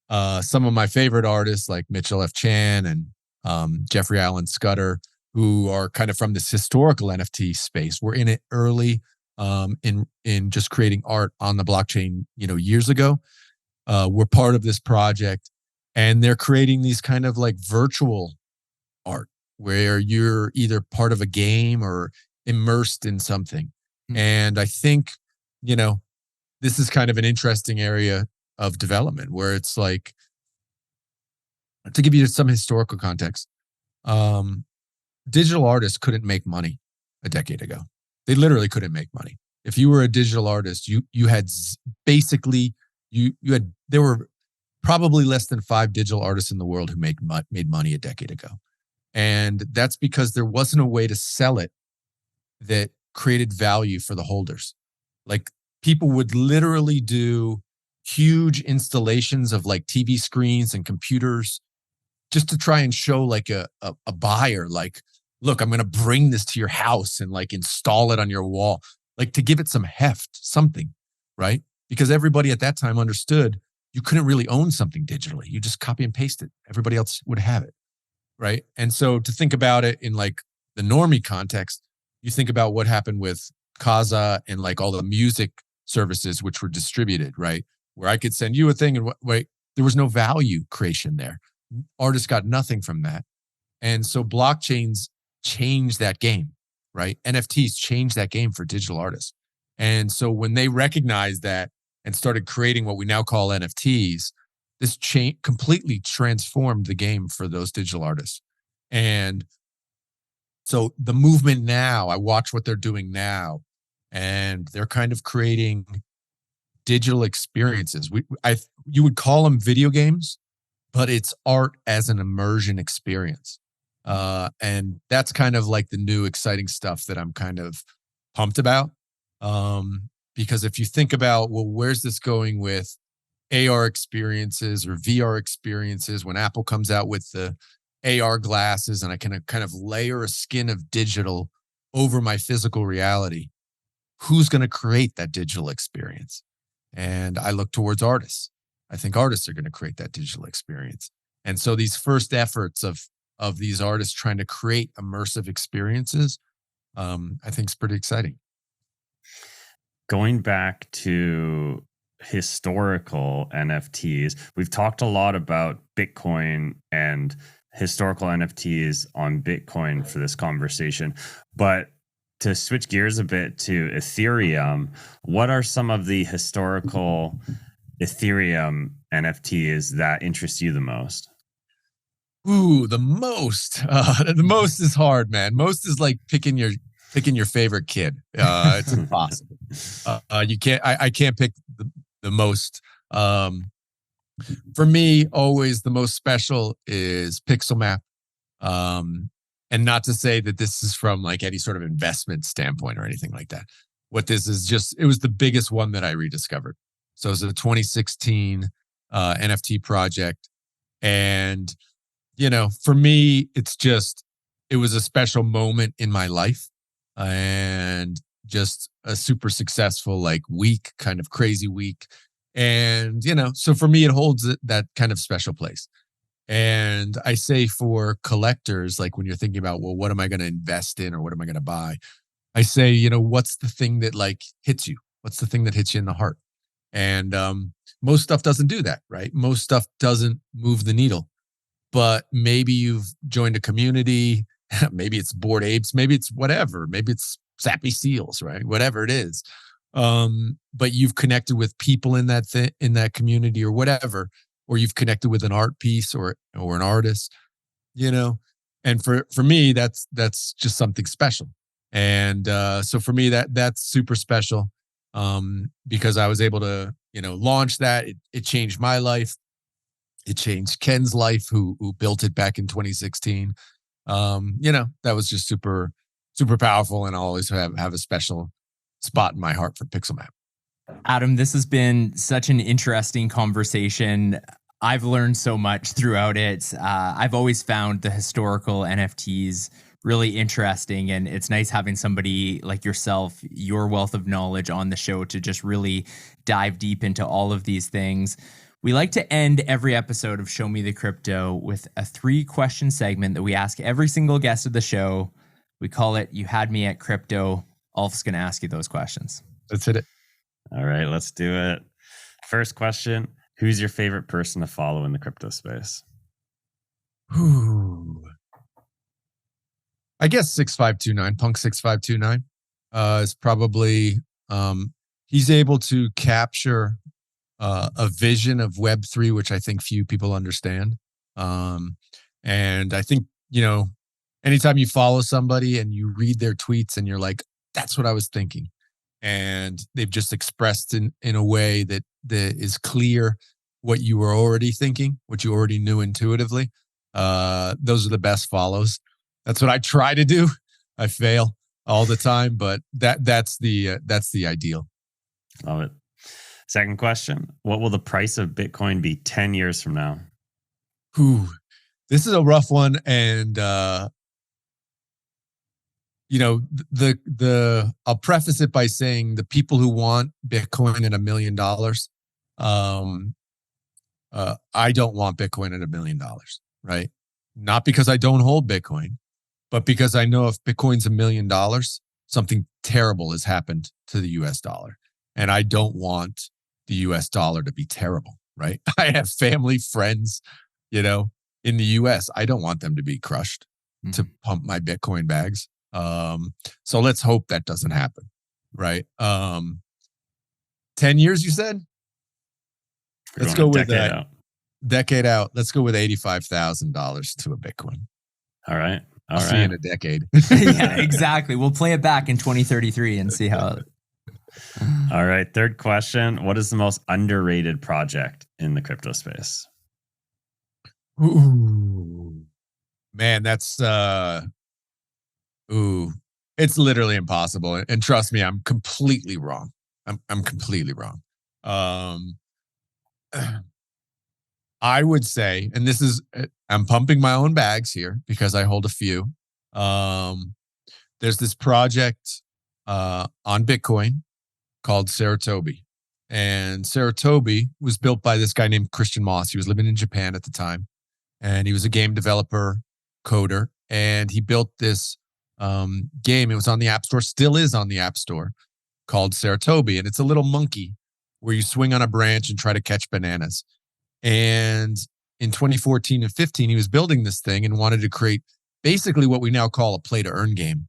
some of my favorite artists like Mitchell F. Chan and Jeffrey Allen Scudder, who are kind of from this historical NFT space, were in it early in just creating art on the blockchain, years ago. We're part of this project, and they're creating these kind of like virtual art where you're either part of a game or immersed in something. And I think, this is kind of an interesting area of development where it's like, to give you some historical context, digital artists couldn't make money a decade ago. They literally couldn't make money. If you were a digital artist, you had basically, there were probably less than 5 digital artists in the world who made money a decade ago. And that's because there wasn't a way to sell it that created value for the holders. Like, people would literally do huge installations of like TV screens and computers just to try and show like a buyer, like, look, I'm going to bring this to your house and like install it on your wall, like to give it some heft, something, right? Because everybody at that time understood you couldn't really own something digitally. You just copy and paste it. Everybody else would have it, right? And so to think about it in like the normie context, you think about what happened with Kaza and like all the music services which were distributed, right? Where I could send you a thing and wait, there was no value creation there. Artists got nothing from that. And so blockchains changed that game, right? NFTs changed that game for digital artists. And so when they recognized that and started creating what we now call NFTs, this completely transformed the game for those digital artists. And so the movement now, I watch what they're doing now, and they're kind of creating digital experiences. You would call them video games, but it's art as an immersion experience. And that's kind of like the new exciting stuff that I'm kind of pumped about. Because if you think about, well, where's this going with AR experiences or VR experiences when Apple comes out with the AR glasses and I can kind of layer a skin of digital over my physical reality, who's going to create that digital experience? And I look towards artists. I think artists are going to create that digital experience. And so these first efforts of these artists trying to create immersive experiences, I think is pretty exciting. Going back to historical NFTs, we've talked a lot about Bitcoin and historical NFTs on Bitcoin for this conversation. But to switch gears a bit to Ethereum, what are some of the historical Ethereum NFTs that interest you the most? Ooh, the most. The most is hard, man. Most is like picking your favorite kid. It's impossible. You can't. I can't pick the most. For me, always the most special is Pixel Map. And not to say that this is from like any sort of investment standpoint or anything like that. What this is just, it was the biggest one that I rediscovered. So it was a 2016 NFT project. And, you know, for me, it was a special moment in my life and just a super successful like week, kind of crazy week. And, you know, so for me, it holds that kind of special place. And I say for collectors, like when you're thinking about, well, what am I going to invest in or what am I going to buy? I say, you know, what's the thing that like hits you? What's the thing that hits you in the heart? And most stuff doesn't do that, right? Most stuff doesn't move the needle. But maybe you've joined a community, maybe it's Bored Apes, maybe it's whatever, maybe it's Sappy Seals, right? Whatever it is. But you've connected with people in that community or whatever, or you've connected with an art piece or an artist, you know. And for me, that's just something special. And so for me, that's super special because I was able to, you know, launch that. It changed my life. It changed Ken's life, who built it back in 2016. You know, that was just super, super powerful, and I'll always have a special spot in my heart for Pixel Map. Adam, this has been such an interesting conversation. I've learned so much throughout it. I've always found the historical NFTs really interesting, and it's nice having somebody like yourself, your wealth of knowledge on the show to just really dive deep into all of these things. We like to end every episode of Show Me the Crypto with a 3-question segment that we ask every single guest of the show. We call it You Had Me at Crypto. Ulf's going to ask you those questions. Let's hit it. All right, let's do it. First question, who's your favorite person to follow in the crypto space? Ooh. I guess 6529, Punk 6529 is probably, he's able to capture a vision of Web3, which I think few people understand. And I think, you know, anytime you follow somebody and you read their tweets and you're like, that's what I was thinking. And they've just expressed in a way that is clear what you were already thinking, what you already knew intuitively. Those are the best follows. That's what I try to do. I fail all the time, but that's the ideal. Love it. Second question, what will the price of Bitcoin be 10 years from now? Ooh, this is a rough one. And, you know, I'll preface it by saying the people who want Bitcoin at $1 million, I don't want Bitcoin at $1 million, right? Not because I don't hold Bitcoin, but because I know if Bitcoin's $1 million, something terrible has happened to the US dollar. And I don't want the US dollar to be terrible, right? I have family, friends, you know, in the US. I don't want them to be crushed to pump my Bitcoin bags. So let's hope that doesn't happen, right? 10 years, you said? Let's go with that. Decade out. Let's go with $85,000 to a Bitcoin. All right. I'll see you in a decade. Yeah, exactly. We'll play it back in 2033 and see how. All right. Third question. What is the most underrated project in the crypto space? Ooh, man, that's it's literally impossible. And trust me, I'm completely wrong. I'm completely wrong. I would say, and this is, I'm pumping my own bags here because I hold a few. there's this project on Bitcoin called Saratobi. And Saratobi was built by this guy named Christian Moss. He was living in Japan at the time. And he was a game developer, coder. And he built this game. It was on the App Store, still is on the App Store, called Saratobi. And it's a little monkey where you swing on a branch and try to catch bananas. And in 2014 and 15, he was building this thing and wanted to create basically what we now call a play-to-earn game.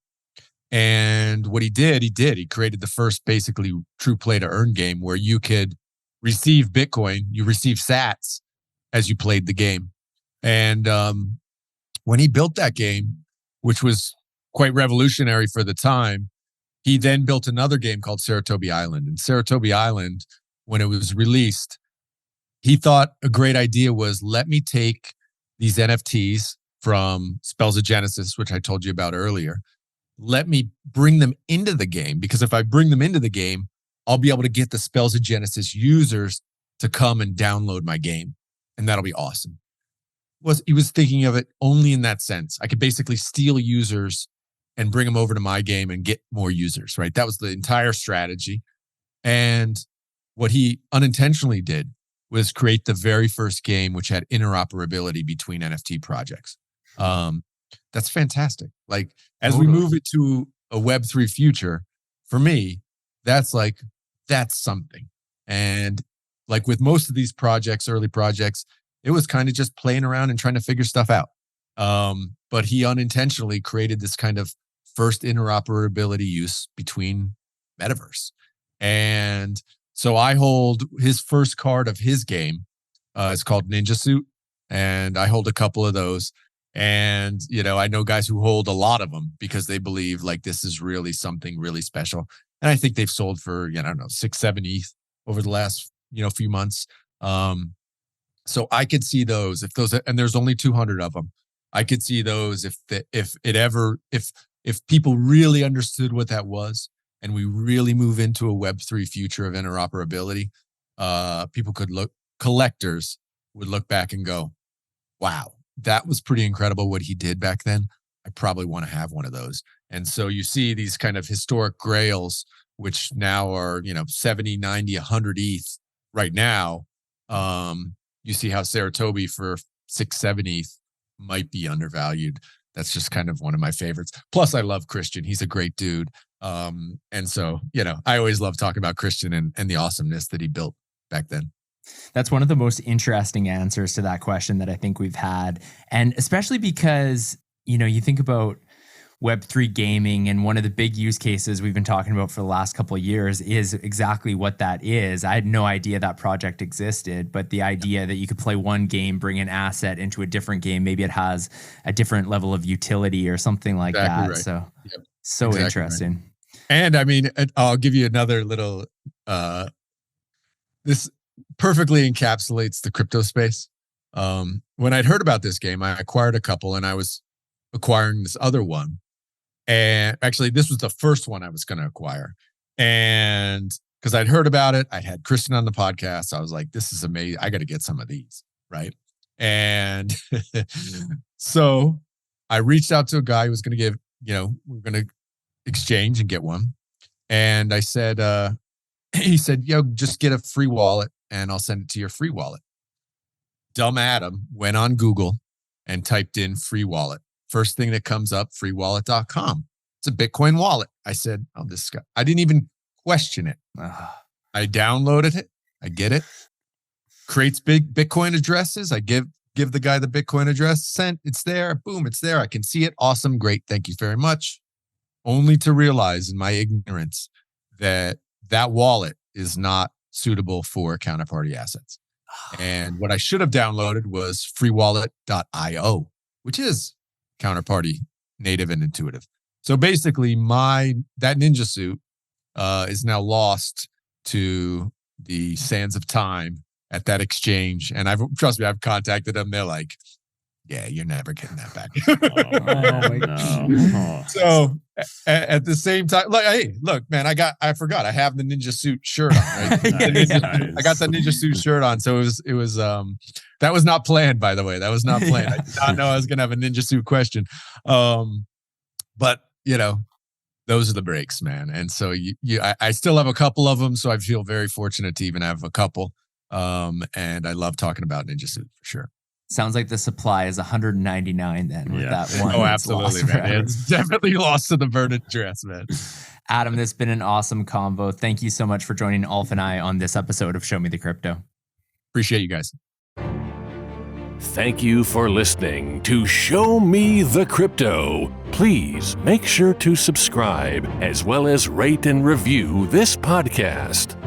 And what he created the first basically true play-to-earn game where you could receive Bitcoin, you receive sats as you played the game. And when he built that game, which was quite revolutionary for the time, he then built another game called Saratobi Island. And Saratobi Island, when it was released, he thought a great idea was, let me take these NFTs from Spells of Genesis, which I told you about earlier. Let me bring them into the game, because if I bring them into the game, I'll be able to get the Spells of Genesis users to come and download my game. And that'll be awesome. He was thinking of it only in that sense. I could basically steal users and bring them over to my game and get more users, right? That was the entire strategy. And what he unintentionally did was create the very first game which had interoperability between NFT projects. That's fantastic. Like, as we move it to a Web3 future, for me, that's something. And like with most of these projects, early projects, it was kind of just playing around and trying to figure stuff out. But he unintentionally created this kind of first interoperability use between metaverse. And so I hold his first card of his game. It's called Ninja Suit. And I hold a couple of those. And, I know guys who hold a lot of them because they believe like this is really something really special. And I think they've sold for, I don't know, 6-7 ETH over the last, few months. So I could see those and there's only 200 of them. I could see those if people really understood what that was and we really move into a Web3 future of interoperability, collectors would look back and go, wow, that was pretty incredible what he did back then. I probably want to have one of those. And so you see these kind of historic grails, which now are, 70, 90, 100 ETH right now. You see how Saratobi for 6-7 ETH might be undervalued. That's just kind of one of my favorites. Plus, I love Christian. He's a great dude. And so, I always love talking about Christian and the awesomeness that he built back then. That's one of the most interesting answers to that question that I think we've had. And especially because, you think about Web3 gaming, and one of the big use cases we've been talking about for the last couple of years is exactly what that is. I had no idea that project existed, but the idea that you could play one game, bring an asset into a different game, maybe it has a different level of utility or something like that. Right. So, Exactly interesting. Right. And I mean, I'll give you another little, this perfectly encapsulates the crypto space. When I'd heard about this game, I acquired a couple, and I was acquiring this other one. And actually, this was the first one I was going to acquire. And because I'd heard about it, I had Christian on the podcast. I was like, this is amazing. I got to get some of these. Right. And so I reached out to a guy who was going to give, we're going to exchange and get one. And I said, he said, just get a free wallet and I'll send it to your free wallet. Dumb Adam went on Google and typed in free wallet. First thing that comes up, freewallet.com. It's a Bitcoin wallet. I said, this guy. I didn't even question it. I downloaded it. I get it. Creates big Bitcoin addresses. I give the guy the Bitcoin address. Sent. It's there. Boom. It's there. I can see it. Awesome. Great. Thank you very much. Only to realize in my ignorance that wallet is not suitable for counterparty assets. And what I should have downloaded was freewallet.io, which is counterparty native and intuitive. So basically that Ninja Suit is now lost to the sands of time at that exchange. And trust me, I've contacted them. They're like, yeah, you're never getting that back. No. So at the same time, like, hey, look, man, I forgot. I have the Ninja Suit shirt on. Right? I got the Ninja Suit shirt on. So it was that was not planned, by the way. That was not planned. I did not know I was going to have a Ninja Suit question. But those are the breaks, man. And so I still have a couple of them, so I feel very fortunate to even have a couple. And I love talking about Ninja Suit for sure. Sounds like the supply is 199 then with that one. Oh, that's absolutely, lost man. forever. It's definitely lost to the verdant dress, man. Adam, this has been an awesome convo. Thank you so much for joining Ulf and I on this episode of Show Me the Crypto. Appreciate you guys. Thank you for listening to Show Me the Crypto. Please make sure to subscribe as well as rate and review this podcast.